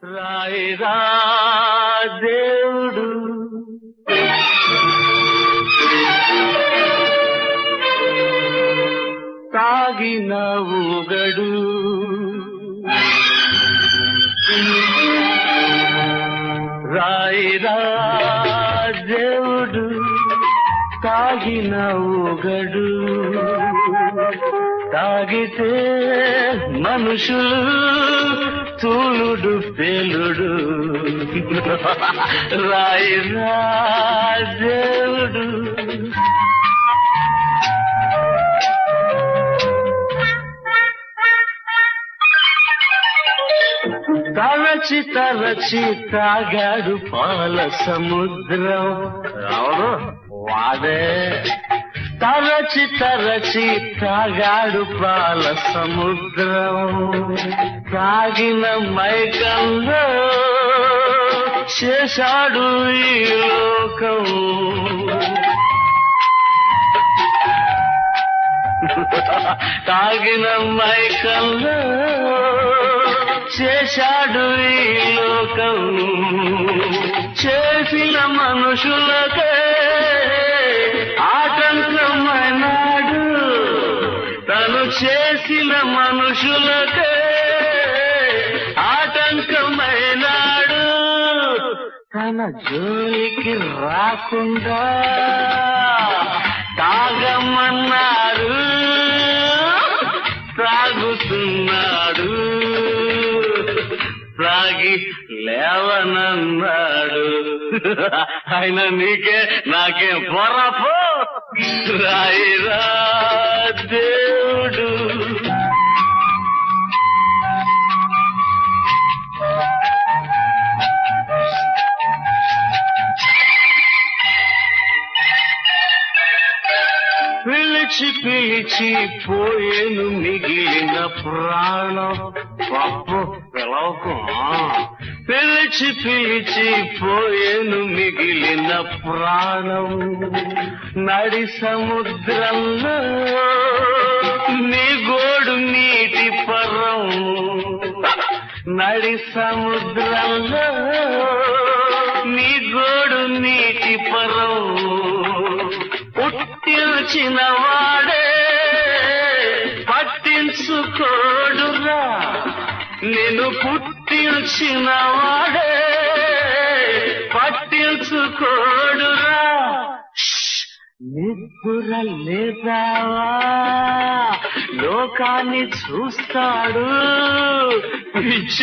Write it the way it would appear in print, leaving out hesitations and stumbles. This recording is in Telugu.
రాయిరా దేవుడు తాగిన ఊగడు రాయిరా దేవుడు తాగిన ఊగడు తాగితే మనుషులు తూలుడు పేలుడు రాయిరా దేవుడు తరచి తరచి తాగాడు పాల సముద్రం అవును వాడే తరచి తరచి తాగాడు పాల సముద్రం తాగిన మైకంలో చేశాడు ఈ లోకం తాగిన మైకంలో చేశాడు ఈ లోకం చేసిన మనుషులకే ఆటంకమైనాడు తను చేసిన మనుషులకే ఆటంకమైనాడు తన జోలికి రాకుండా తాగమన్నారు తాగుతున్నాడు తాగి లేవనన్నాడు ఆయన నీకే నాకేం పొరపో రాయిరా దేవుడు పిలిచి పిలిచి పోయేను మిగిలిన ప్రాణం పాపో పిలవకు పిలిచి పిలిచి పోయేను మిగిలిన ప్రాణం నడి సముద్రంలో నీ గోడు నీటి పరం నడి సముద్రంలో నీ గోడు నీటి పరం పుట్టించిన వాడే పట్టించుకోడురా నిన్ను పుట్టించిన వాడే పట్టించుకోడురా నిద్ర లేదావా లోకాన్ని చూస్తాడు